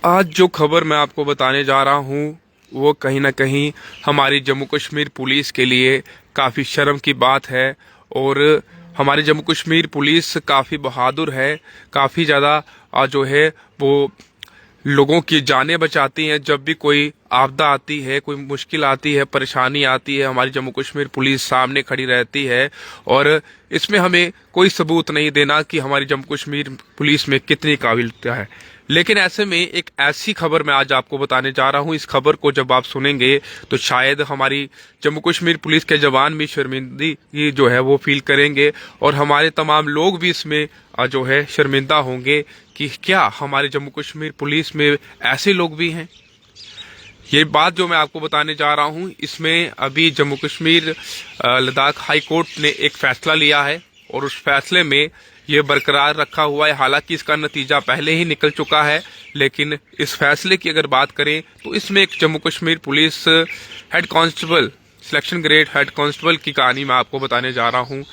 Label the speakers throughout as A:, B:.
A: आज जो खबर मैं आपको बताने जा रहा हूँ वो कहीं ना कहीं हमारी जम्मू कश्मीर पुलिस के लिए काफ़ी शर्म की बात है। और हमारी जम्मू कश्मीर पुलिस काफ़ी बहादुर है, काफ़ी ज़्यादा जो है वो लोगों की जानें बचाती हैं। जब भी कोई आपदा आती है, कोई मुश्किल आती है, परेशानी आती है, हमारी जम्मू कश्मीर पुलिस सामने खड़ी रहती है। और इसमें हमें कोई सबूत नहीं देना कि हमारी जम्मू कश्मीर पुलिस में कितनी काबिलियत है। लेकिन ऐसे में एक ऐसी खबर मैं आज आपको बताने जा रहा हूं। इस खबर को जब आप सुनेंगे तो शायद हमारी जम्मू कश्मीर पुलिस के जवान भी शर्मिंदगी जो है वो फील करेंगे और हमारे तमाम लोग भी इसमें जो है शर्मिंदा होंगे कि क्या हमारे जम्मू कश्मीर पुलिस में ऐसे लोग भी हैं। ये बात जो मैं आपको बताने जा रहा हूं, इसमें अभी जम्मू कश्मीर लद्दाख हाई कोर्ट ने एक फैसला लिया है और उस फैसले में ये बरकरार रखा हुआ है। हालांकि इसका नतीजा पहले ही निकल चुका है, लेकिन इस फैसले की अगर बात करें तो इसमें एक Jammu Kashmir police head constable, selection grade head constable की कहानी मैं आपको बताने जा रहा हूं।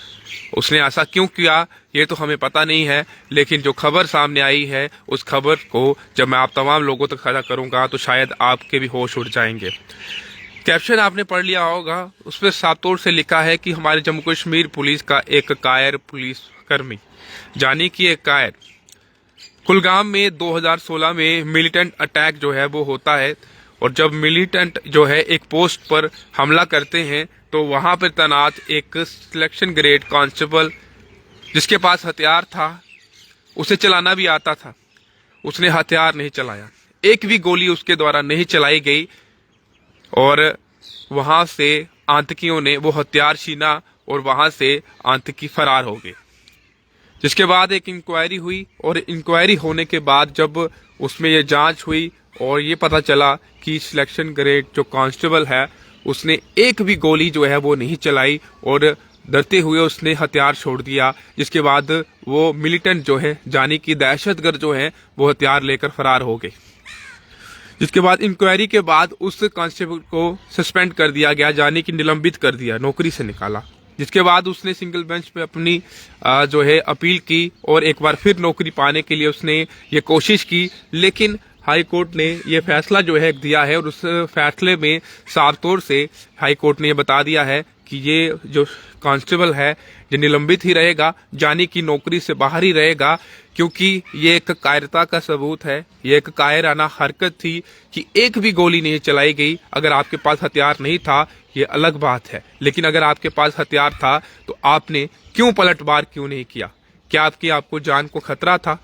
A: उसने ऐसा क्यों किया ये तो हमें पता नहीं है, लेकिन जो खबर सामने आई है उस खबर को जब मैं आप तमाम लोगों तक साझा करूंगा तो शायद आपके भी होश उड़ जाएंगे। कैप्शन आपने पढ़ लिया होगा, उस पर साफ तौर से लिखा है कि हमारे जम्मू कश्मीर पुलिस का एक कायर पुलिसकर्मी, यानी कि एक कायर, कुलगाम में 2016 में मिलिटेंट अटैक जो है वो होता है। और जब मिलिटेंट जो है एक पोस्ट पर हमला करते हैं तो वहां पर तैनात एक सिलेक्शन ग्रेड कांस्टेबल जिसके पास हथियार था, उसे चलाना भी आता था, उसने हथियार नहीं चलाया। एक भी गोली उसके द्वारा नहीं चलाई गई और वहां से आतंकियों ने वो हथियार छीना और वहां से आतंकी फरार हो गए। जिसके बाद एक इंक्वायरी हुई और इंक्वायरी होने के बाद जब उसमें ये जांच हुई और ये पता चला कि सिलेक्शन ग्रेड जो कांस्टेबल है उसने एक भी गोली जो है वो नहीं चलाई और डरते हुए उसने हथियार छोड़ दिया। जिसके बाद वो मिलिटेंट जो है, यानी कि दहशतगर्द जो है, वो हथियार लेकर फरार हो गए। जिसके बाद इंक्वायरी के बाद उस कांस्टेबल को सस्पेंड कर दिया गया, यानी कि निलंबित कर दिया, नौकरी से निकाला। जिसके बाद उसने सिंगल बेंच पे अपनी जो है अपील की और एक बार फिर नौकरी पाने के लिए उसने ये कोशिश की। लेकिन हाई कोर्ट ने ये फैसला जो है दिया है और उस फैसले में साफ तौर से हाई कोर्ट ने ये बता दिया है कि ये जो कांस्टेबल है ये निलंबित ही रहेगा, यानी कि नौकरी से बाहर ही रहेगा, क्योंकि ये एक कायरता का सबूत है, ये एक कायराना हरकत थी कि एक भी गोली नहीं चलाई गई। अगर आपके पास हथियार नहीं था ये अलग बात है, लेकिन अगर आपके पास हथियार था तो आपने क्यों पलटवार क्यों नहीं किया? क्या आपको जान को खतरा था?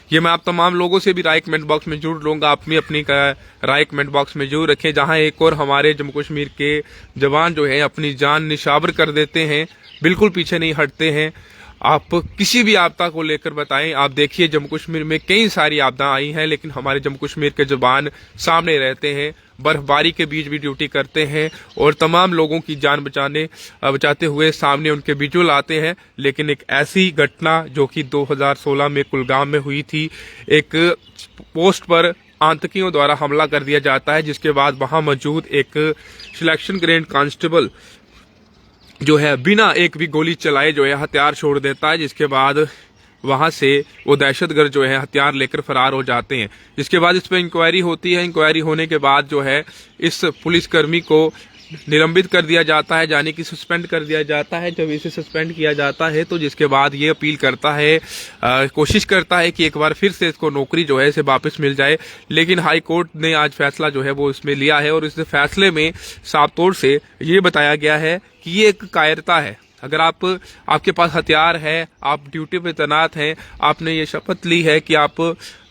A: ये मैं आप तमाम लोगों से भी राय कमेंट बॉक्स में जरूर लूंगा। आप भी अपनी राय कमेंट बॉक्स में जरूर रखें, जहां एक और हमारे जम्मू कश्मीर के जवान जो है अपनी जान निशावर कर देते हैं, बिल्कुल पीछे नहीं हटते हैं। आप किसी भी आपदा को लेकर बताएं। आप देखिए जम्मू कश्मीर में कई सारी आपदा आई हैं, लेकिन हमारे जम्मू कश्मीर के जवान सामने रहते हैं, बर्फबारी के बीच भी ड्यूटी करते हैं और तमाम लोगों की जान बचाते हुए सामने उनके विजुअल आते हैं। लेकिन एक ऐसी घटना जो कि 2016 में कुलगाम में हुई थी, एक पोस्ट पर आतंकियों द्वारा हमला कर दिया जाता है, जिसके बाद वहां मौजूद एक सिलेक्शन ग्रेड कांस्टेबल जो है बिना एक भी गोली चलाए जो है हथियार छोड़ देता है। जिसके बाद वहां से वो दहशतगर्द जो है हथियार लेकर फरार हो जाते हैं। जिसके बाद इस पर इंक्वायरी होती है। इंक्वायरी होने के बाद जो है इस पुलिसकर्मी को निलंबित कर दिया जाता है, यानी कि सस्पेंड कर दिया जाता है। जब इसे सस्पेंड किया जाता है तो जिसके बाद ये अपील करता है, कोशिश करता है कि एक बार फिर से इसको नौकरी जो है इसे वापस मिल जाए। लेकिन हाई कोर्ट ने आज फैसला जो है वो इसमें लिया है और इस फैसले में साफ तौर से ये बताया गया है कि ये एक कायरता है। अगर आपके पास हथियार है, आप ड्यूटी पे तैनात हैं, आपने ये शपथ ली है कि आप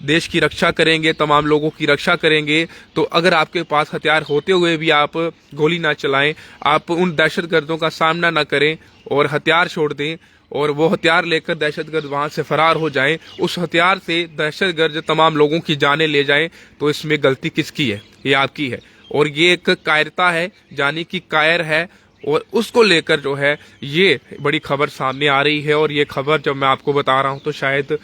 A: देश की रक्षा करेंगे, तमाम लोगों की रक्षा करेंगे, तो अगर आपके पास हथियार होते हुए भी आप गोली ना चलाएं, आप उन दहशतगर्दों का सामना ना करें और हथियार छोड़ दें और वो हथियार लेकर दहशतगर्द वहां से फरार हो जाएं, उस हथियार से दहशतगर्द तमाम लोगों की जानें ले जाएं, तो इसमें गलती किसकी है? ये आपकी है। और ये एक कायरता है, यानी कि कायर है, और उसको लेकर जो है ये बड़ी खबर सामने आ रही है। और ये खबर जब मैं आपको बता रहा हूं तो शायद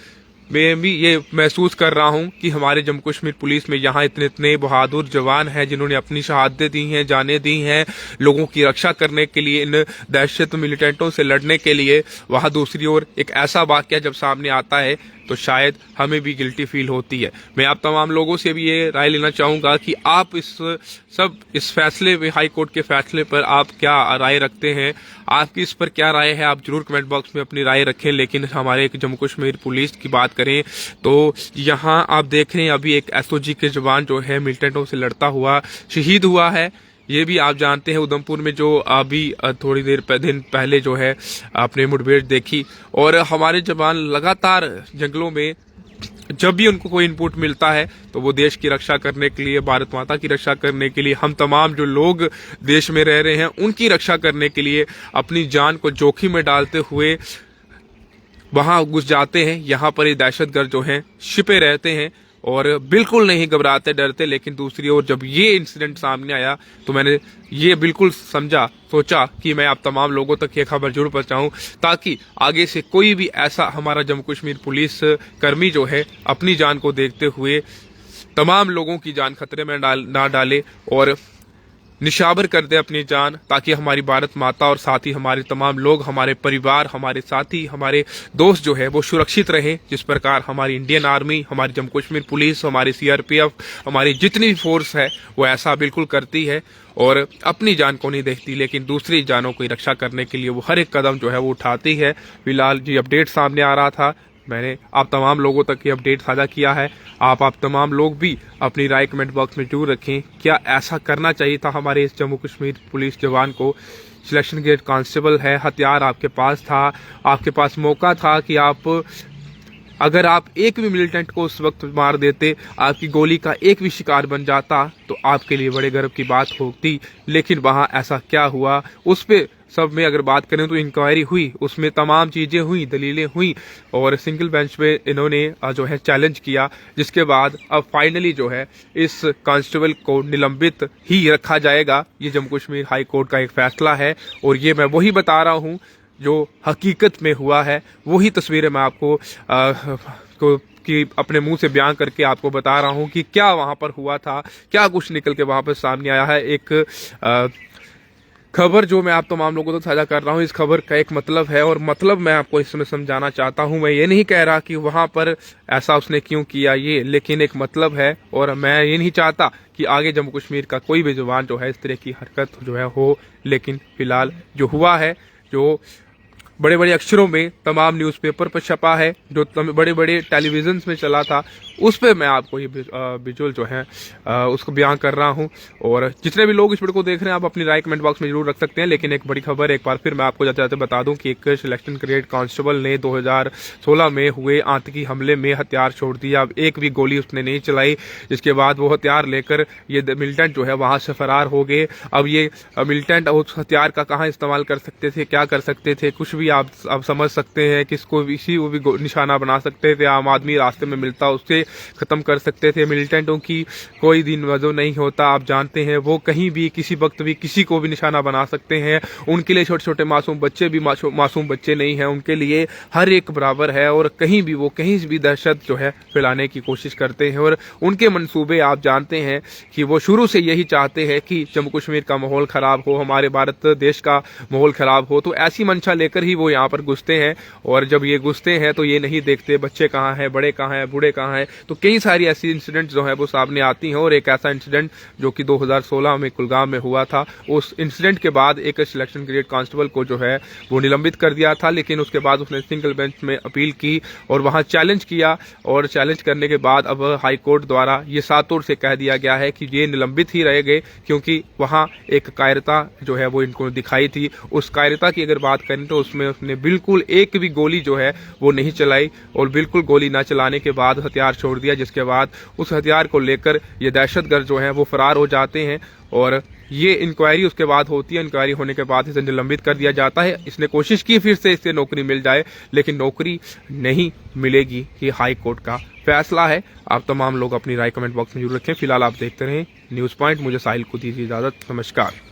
A: मैं भी ये महसूस कर रहा हूं कि हमारे जम्मू कश्मीर पुलिस में यहाँ इतने इतने बहादुर जवान हैं जिन्होंने अपनी शहादतें दी हैं, जानें दी हैं लोगों की रक्षा करने के लिए, इन दहशत मिलिटेंटों से लड़ने के लिए। वहाँ दूसरी ओर एक ऐसा वाकया जब सामने आता है तो शायद हमें भी गिल्टी फील होती है। मैं आप तमाम लोगों से भी ये राय लेना चाहूँगा कि आप इस फैसले में, हाई कोर्ट के फैसले पर आप क्या राय रखते हैं, आपकी इस पर क्या राय है, आप जरूर कमेंट बॉक्स में अपनी राय रखें। लेकिन हमारे एक जम्मू कश्मीर पुलिस की बात करें तो यहाँ आप देख रहे हैं अभी एक एसओजी के जवान जो है मिलिटेंटों से लड़ता हुआ शहीद हुआ है। ये भी आप जानते हैं उधमपुर में जो अभी थोड़ी दिन पहले जो है आपने मुठभेड़ देखी। और हमारे जवान लगातार जंगलों में जब भी उनको कोई इनपुट मिलता है तो वो देश की रक्षा करने के लिए, भारत माता की रक्षा करने के लिए, हम तमाम जो लोग देश में रह रहे हैं उनकी रक्षा करने के लिए अपनी जान को जोखिम में डालते हुए वहां घुस जाते हैं। यहाँ पर ये दहशतगर्द जो हैं छिपे रहते हैं और बिल्कुल नहीं घबराते, डरते। लेकिन दूसरी ओर जब ये इंसिडेंट सामने आया तो मैंने ये बिल्कुल सोचा कि मैं आप तमाम लोगों तक ये खबर जरूर पहुंचाऊं ताकि आगे से कोई भी ऐसा हमारा जम्मू कश्मीर पुलिस कर्मी जो है अपनी जान को देखते हुए तमाम लोगों की जान खतरे में ना डाले और निशावर कर दे अपनी जान, ताकि हमारी भारत माता और साथ ही हमारे तमाम लोग, हमारे परिवार, हमारे साथी, हमारे दोस्त जो है वो सुरक्षित रहे। जिस प्रकार हमारी इंडियन आर्मी, हमारी जम्मू कश्मीर पुलिस, हमारी सीआरपीएफ, हमारी जितनी भी फोर्स है वो ऐसा बिल्कुल करती है और अपनी जान को नहीं देखती लेकिन दूसरी जानों की रक्षा करने के लिए वो हर एक कदम जो है वो उठाती है। फिलहाल जी अपडेट सामने आ रहा था, मैंने आप तमाम लोगों तक ये अपडेट साझा किया है। आप तमाम लोग भी अपनी राय कमेंट बॉक्स में जरूर रखें। क्या ऐसा करना चाहिए था हमारे इस जम्मू कश्मीर पुलिस जवान को? सिलेक्शन ग्रेड कांस्टेबल है, हथियार आपके पास था, आपके पास मौका था कि अगर आप एक भी मिलिटेंट को उस वक्त मार देते, आपकी गोली का एक भी शिकार बन जाता तो आपके लिए बड़े गर्व की बात होती। लेकिन वहां ऐसा क्या हुआ, उस पे सब में अगर बात करें तो इंक्वायरी हुई, उसमें तमाम चीजें हुई, दलीलें हुई और सिंगल बेंच पे इन्होंने जो है चैलेंज किया, जिसके बाद अब फाइनली जो है इस कांस्टेबल को निलंबित ही रखा जाएगा। ये जम्मू कश्मीर हाई कोर्ट का एक फैसला है और ये मैं वही बता रहा हूँ जो हकीकत में हुआ है। वही तस्वीरें मैं आपको कि अपने मुंह से बयान करके आपको बता रहा हूं कि क्या वहां पर हुआ था, क्या कुछ निकल के वहां पर सामने आया है। एक खबर जो मैं आप तमाम लोगों को साझा कर रहा हूं, इस खबर का एक मतलब है और मतलब मैं आपको इसमें समझाना चाहता हूं। मैं ये नहीं कह रहा कि वहां पर ऐसा उसने क्यों किया ये, लेकिन एक मतलब है और मैं ये नहीं चाहता कि आगे जम्मू कश्मीर का कोई भी जवान जो है इस तरह की हरकत जो है हो। लेकिन फिलहाल जो हुआ है, जो बड़े बड़े अक्षरों में तमाम न्यूज़पेपर पर छपा है, जो बड़े बड़े टेलीविजन में चला था, उस पर मैं आपको ये विजुअल जो है उसको बयान कर रहा हूं। और जितने भी लोग इस वीडियो को देख रहे हैं आप अपनी राय कमेंट बॉक्स में जरूर रख सकते हैं। लेकिन एक बड़ी खबर एक बार फिर मैं आपको जाते जाते बता दूं कि एक सिलेक्शन ग्रेड कांस्टेबल ने 2016 में हुए आतंकी हमले में हथियार छोड़ दिया। अब एक भी गोली उसने नहीं चलाई, जिसके बाद वो हथियार लेकर ये मिलिटेंट जो है वहां से फरार हो गए। अब ये मिलिटेंट उस हथियार का कहाँ इस्तेमाल कर सकते थे, क्या कर सकते थे, कुछ भी आप समझ सकते हैं। किसको किसी को भी निशाना बना सकते थे, आम आदमी रास्ते में मिलता उससे खत्म कर सकते थे। मिलिटेंटों की कोई दिन वजह नहीं होता, आप जानते हैं, वो कहीं भी किसी वक्त भी किसी को भी निशाना बना सकते हैं। उनके लिए छोटे छोटे मासूम बच्चे भी मासूम बच्चे नहीं हैं, उनके लिए हर एक बराबर है और कहीं भी वो कहीं भी दहशत जो है फैलाने की कोशिश करते हैं। और उनके मंसूबे आप जानते हैं कि वो शुरू से यही चाहते हैं कि जम्मू कश्मीर का माहौल खराब हो, हमारे भारत देश का माहौल खराब हो। तो ऐसी मंशा लेकर ही वो यहाँ पर घुसते हैं और जब ये घुसते हैं तो ये नहीं देखते बच्चे कहाँ हैं, बड़े कहाँ हैं, बूढ़े कहाँ हैं। तो कई सारी ऐसी इंसिडेंट जो है वो सामने आती हैं। और एक ऐसा इंसिडेंट जो कि 2016 में कुलगाम में हुआ था, उस इंसिडेंट के बाद एक सिलेक्शन ग्रेड कांस्टेबल को जो है वो निलंबित कर दिया था। लेकिन उसके बाद उसने सिंगल बेंच में अपील की और वहां चैलेंज किया और चैलेंज करने के बाद अब हाई कोर्ट द्वारा ये सातों से कह दिया गया है कि ये निलंबित ही रहेंगे, क्योंकि वहां एक कायरता जो है वो इनको दिखाई थी। उस कायरता की अगर बात करें तो उसमें उसने बिल्कुल एक भी गोली जो है वो नहीं चलाई और बिल्कुल गोली ना चलाने के बाद हथियार छोड़ दिया, जिसके बाद उस हथियार को लेकर ये दहशतगर्द जो है वो फरार हो जाते हैं। और ये इंक्वायरी उसके बाद होती है, इंक्वायरी होने के बाद इसे निलंबित कर दिया जाता है। इसने कोशिश की फिर से इससे नौकरी मिल जाए, लेकिन नौकरी नहीं मिलेगी। ये हाई कोर्ट का फैसला है। आप तमाम लोग अपनी राय कमेंट बॉक्स में जरूर रखें। फिलहाल आप देखते रहें न्यूज़ पॉइंट। मुझे साहिल को दीजिए इजाजत। नमस्कार।